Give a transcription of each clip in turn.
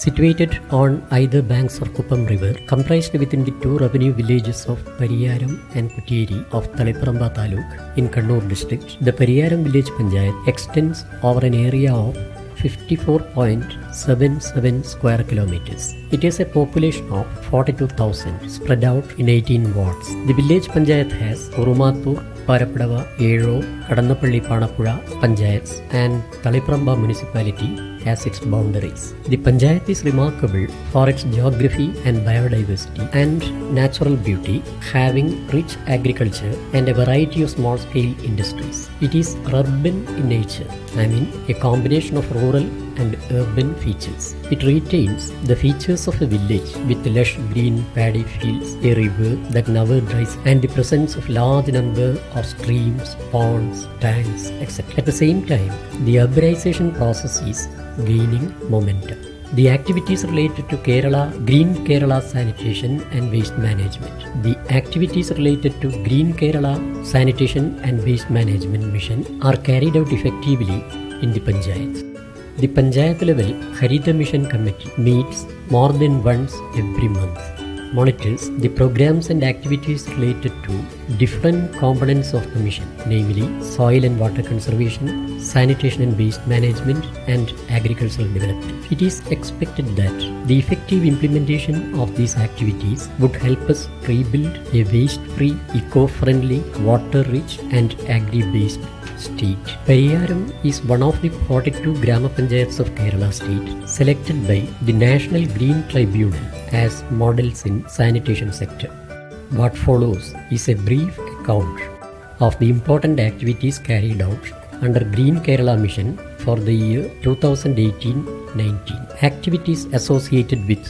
Situated on either banks of Kuppam River, comprised within the two revenue villages of Pariyaram and Kuttiyeri of Taliparamba Taluk in Kannur district, the Pariyaram village panchayat extends over an area of 54.77 square kilometers. It has a population of 42,000 spread out in 18 wards. The village panchayat has Urumathur, Parapadava, Ero, Kadannapalli Panapura panchayats and Taliparamba municipality has its boundaries. The panchayat is remarkable for its geography and biodiversity and natural beauty, having rich agriculture and a variety of small-scale industries. It is urban in nature, a combination of rural and urban features. It retains the features of a village with lush green paddy fields, a river that never dries, and the presence of large number of streams, ponds, tanks, etc. At the same time, the urbanization process is gaining momentum. The activities related to Green Kerala Sanitation and Waste Management. The activities related to Green Kerala Sanitation and Waste Management Mission are carried out effectively in the panchayat. The panchayat level Harita Mission Committee meets more than once every month, monitors the programs and activities related to different components of the mission, namely soil and water conservation, sanitation and waste management, and agricultural development. It is expected that the effective implementation of these activities would help us rebuild a waste-free, eco-friendly, water-rich, and agri-based state. Pariyaram is one of the 42 Grama Panchayats of Kerala state selected by the National Green Tribunal as models in sanitation sector. What follows is a brief account of the important activities carried out under Green Kerala Mission for the year 2018-19. Activities associated with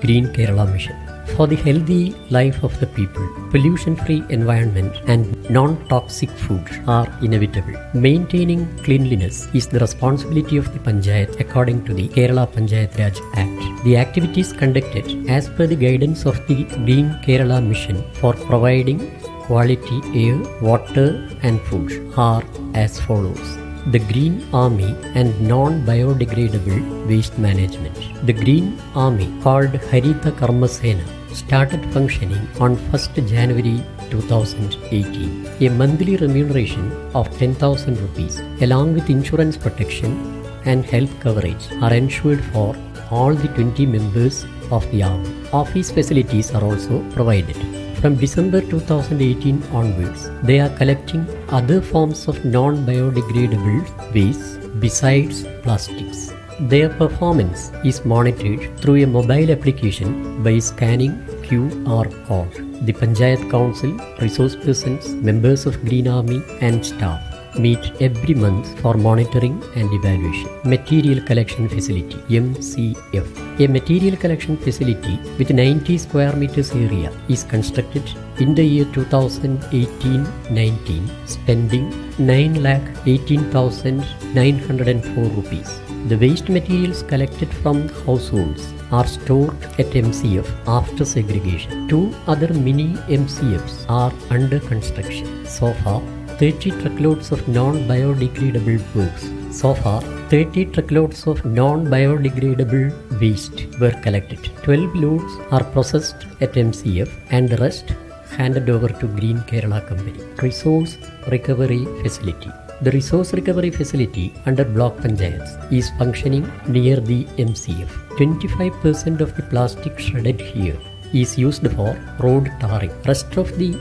Green Kerala Mission. For the healthy life of the people, pollution-free environment and non-toxic food are inevitable. Maintaining cleanliness is the responsibility of the panchayat according to the Kerala Panchayat Raj Act. The activities conducted as per the guidance of the Green Kerala Mission for providing quality air, water and food are as follows. The Green Army and non-biodegradable waste management. The Green Army, called Harita Karma Sena, started functioning on 1st January 2018. A monthly remuneration of 10,000 rupees along with insurance protection and health coverage are ensured for all the 20 members of the army. Office facilities are also provided. From December 2018 onwards, they are collecting other forms of non-biodegradable waste besides plastics. Their performance is monitored through a mobile application by scanning QR code. The Panchayat Council, resource persons, members of Green Army and staff meet every month for monitoring and evaluation. Material Collection Facility MCF. A material collection facility with 90 square meters area is constructed in the year 2018-19, spending 9,18,904 rupees. The waste materials collected from households are stored at MCF after segregation. 2 other mini MCFs are under construction. So far, 30 truckloads of non-biodegradable waste were collected. 12 loads are processed at MCF and the rest handed over to Green Kerala Company. Resource Recovery Facility. The Resource Recovery Facility under Block Panchayats is functioning near the MCF. 25% of the plastic shredded here is used for road tarring. Rest of the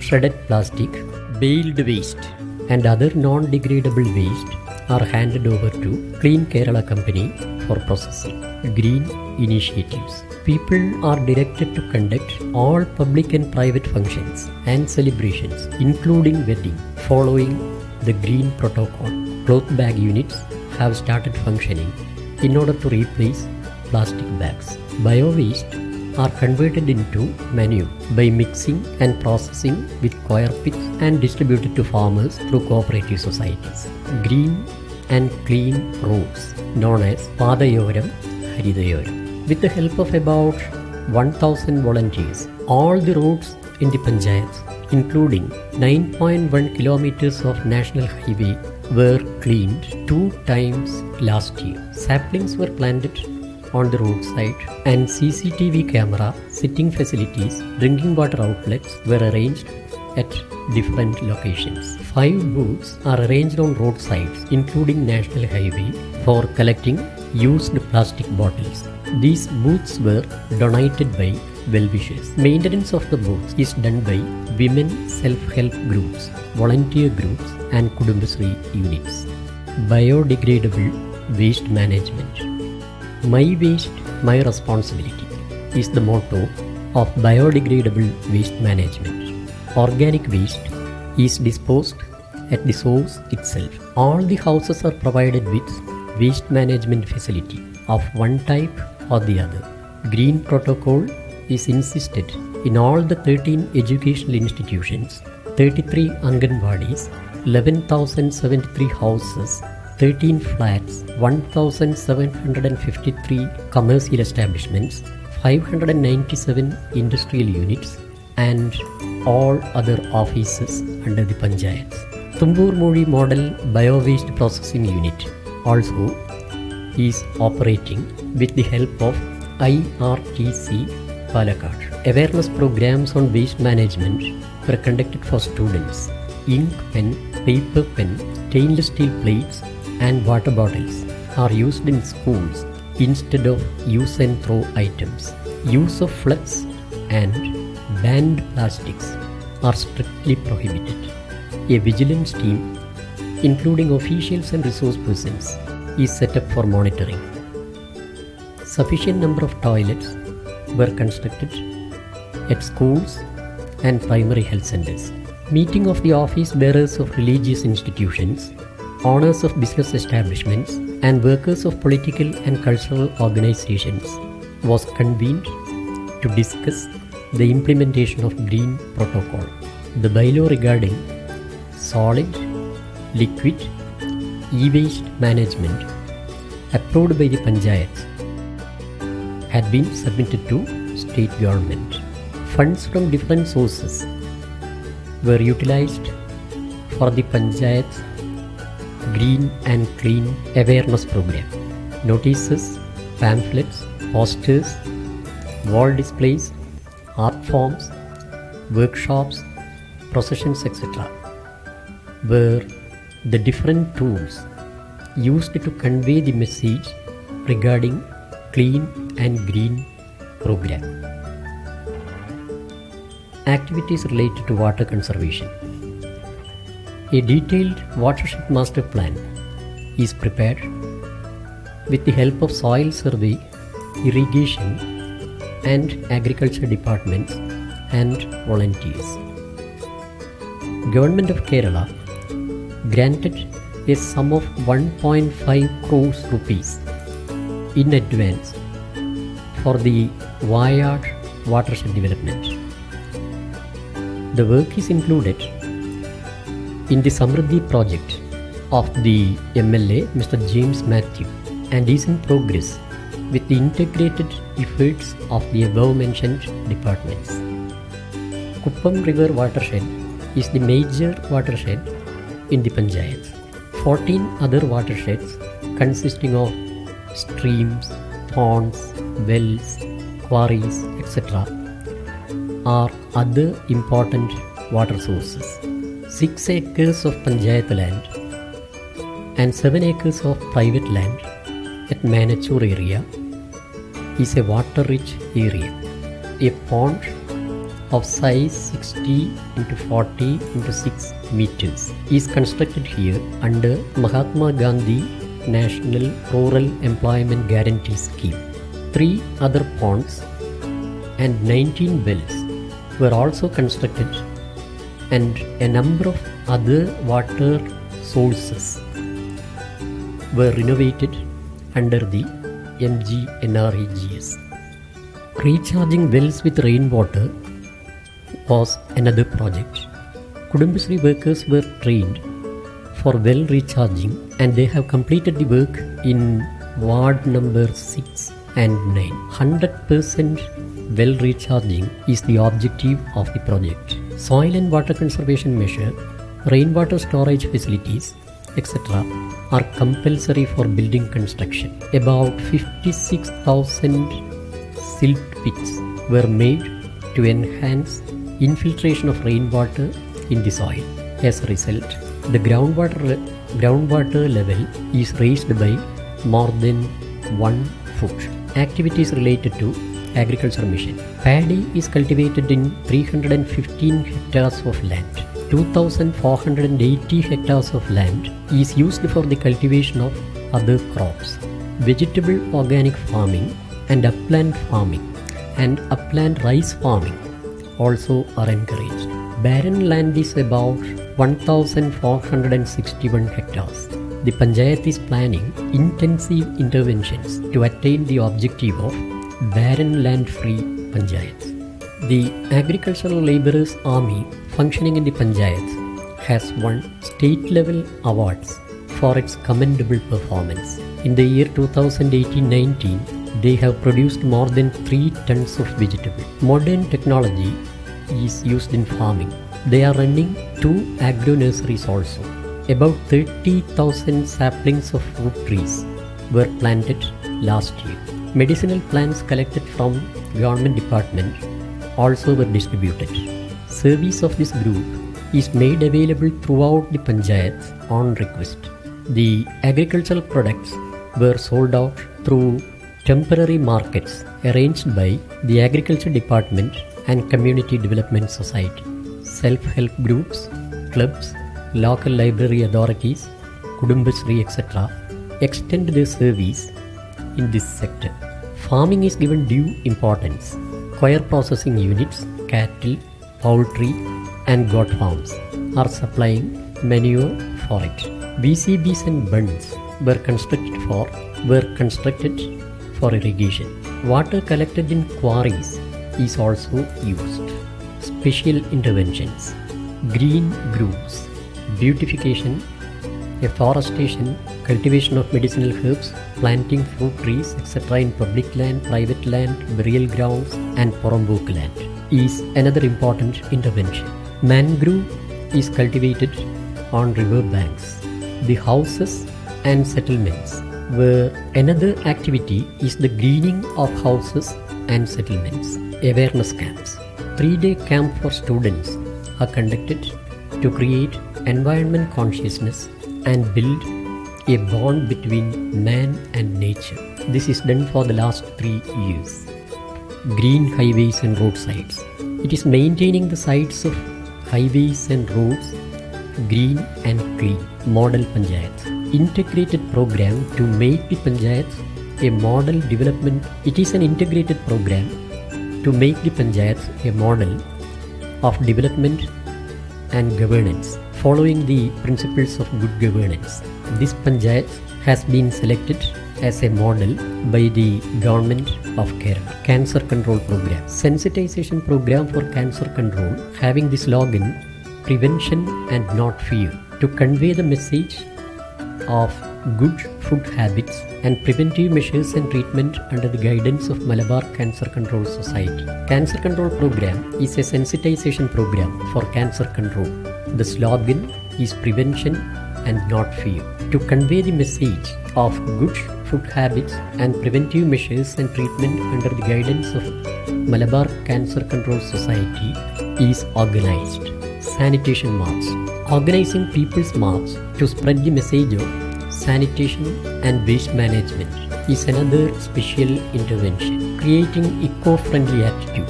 shredded plastic, baled waste and other non-degradable waste are handed over to Clean Kerala Company for processing. Green Initiatives. People are directed to conduct all public and private functions and celebrations, including wedding, following the green protocol. Cloth bag units have started functioning in order to replace plastic bags. Bio-waste are converted into manure by mixing and processing with coir pits and distributed to farmers through cooperative societies. Green and clean roads known as Padayoram, Haritayoram. With the help of about 1,000 volunteers, all the roads in the panchayats including 9.1 kilometers of national highway, were cleaned 2 times last year. Saplings were planted on the roadside, and CCTV camera, sitting facilities, drinking water outlets were arranged at different locations. 5 booths are arranged on roadsides, including national highway, for collecting used plastic bottles. These booths were donated by well-wishers. Maintenance of the booths is done by women self-help groups, volunteer groups, and Kudumbashree units. Biodegradable waste management. My waste, my responsibility is the motto of biodegradable waste management. Organic waste is disposed at the source itself. All the houses are provided with waste management facility of one type or the other. Green protocol is insisted in all the 13 educational institutions, 33 Anganwadis, 11,073 houses, 13 flats, 1,753 commercial establishments, 597 industrial units, and all other offices under the panchayath. Tumbur Modi Model Bio-Waste Processing Unit also is operating with the help of IRTC Palakkad. Awareness programs on waste management were conducted for students. Ink pen, paper pen, stainless steel plates, and water bottles are used in schools instead of use and throw items. Use of flux and banned plastics are strictly prohibited. A vigilance team, including officials and resource persons, is set up for monitoring. Sufficient number of toilets were constructed at schools and primary health centers. Meeting of the office bearers of religious institutions, owners of business establishments, and workers of political and cultural organizations was convened to discuss the implementation of Green Protocol. The bylaw regarding solid, liquid, e-waste management approved by the panchayath had been submitted to state government. Funds from different sources were utilized for the panchayath Green and Clean awareness program. Notices, pamphlets, posters, wall displays, art forms, workshops, processions, etc. were the different tools used to convey the message regarding Clean and Green program. Activities related to water conservation. A detailed watershed master plan is prepared with the help of soil survey, irrigation, and agriculture departments and volunteers. Government of Kerala granted a sum of 1.5 crores rupees in advance for the Wayad watershed development. The work is included in the Samriddhi project of the MLA Mr. James Matthew and is in progress with the integrated efforts of the above mentioned departments. Kuppam River watershed is the major watershed in the panchayath. 14 other watersheds consisting of streams, ponds, wells, quarries, etc. are other important water sources. 6 acres of panchayath land and 7 acres of private land at Manachur area is a water-rich area. A pond of size 60 into 40 into 6 meters is constructed here under Mahatma Gandhi National Rural Employment Guarantee Scheme. 3 other ponds and 19 wells were also constructed, and a number of other water sources were renovated under the MGNREGS. Recharging wells with rainwater was another project. Kudumbashree workers were trained for well recharging, and they have completed the work in ward number 6 and 9. 100% well recharging is the objective of the project. Soil and water conservation measure, rainwater storage facilities, etc. are compulsory for building construction. About 56,000 silt pits were made to enhance infiltration of rainwater in the soil. As a result, the groundwater level is raised by more than 1 foot. Activities related to agriculture mission. Paddy is cultivated in 315 hectares of land. 2,480 hectares of land is used for the cultivation of other crops. Vegetable organic farming and upland rice farming also are encouraged. Barren land is about 1,461 hectares. The panchayath is planning intensive interventions to attain the objective of barren land-free panchayats. The Agricultural Labourers Army functioning in the panchayats has won state-level awards for its commendable performance. In the year 2018-19, they have produced more than 3 tons of vegetable. Modern technology is used in farming. They are running 2 agro-nurseries also. About 30,000 saplings of fruit trees were planted last year. Medicinal plants collected from government department also were distributed. Service of this group is made available throughout the panchayats on request. The agricultural products were sold out through temporary markets arranged by the Agriculture Department and Community Development Society. Self-help groups, clubs, local library authorities, Kudumbashree, etc. extend their service in this sector. Farming is given due importance. Coir processing units, cattle, poultry and goat farms are supplying manure for it. BCBs and bunds were constructed for irrigation. Water collected in quarries is also used. Special interventions, green grooves, beautification, afforestation, cultivation of medicinal herbs, planting fruit trees, etc. in public land, private land, burial grounds and Porambok land is another important intervention. Mangrove is cultivated on river banks. The houses and settlements where another activity is the greening of houses and settlements. Awareness camps. 3-day camp for students are conducted to create environment consciousness and build a bond between man and nature. This is done for the last 3 years. Green highways and roadsides. It is maintaining the sides of highways and roads green and clean. Model panchayats. Integrated program to make the panchayats a model development. It is an integrated program to make the panchayats a model of development and governance following the principles of good governance. This panchayat has been selected as a model by the government of Kerala. Cancer control program. Sensitization program for cancer control having the slogan prevention and not fear to convey the message of good food habits and preventive measures and treatment under the guidance of Malabar Cancer Control Society. Cancer control program is a sensitization program for cancer control. The slogan is prevention and not fear. To convey the message of good food habits and preventive measures and treatment under the guidance of Malabar Cancer Control Society is organized. Sanitation march. Organizing people's march to spread the message of sanitation and waste management is another special intervention. Creating eco-friendly attitude.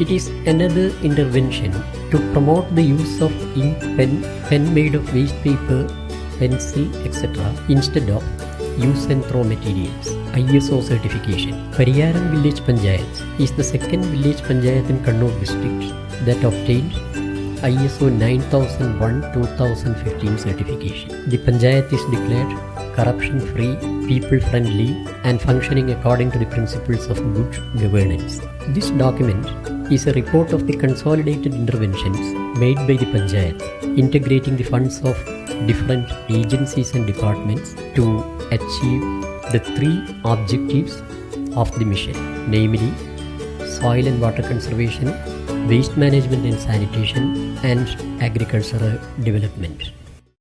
It is another intervention to promote the use of ink pen made of waste paper, pencil, etc. instead of use and throw materials. ISO certification. Pariyaram village panchayat is the second village panchayat in Kannur district that obtained ISO 9001-2015 certification. The panchayat is declared corruption-free, people-friendly and functioning according to the principles of good governance. This document is a report of the consolidated interventions made by the panchayat, integrating the funds of different agencies and departments to achieve the 3 objectives of the mission, namely soil and water conservation, waste management and sanitation, and agricultural development.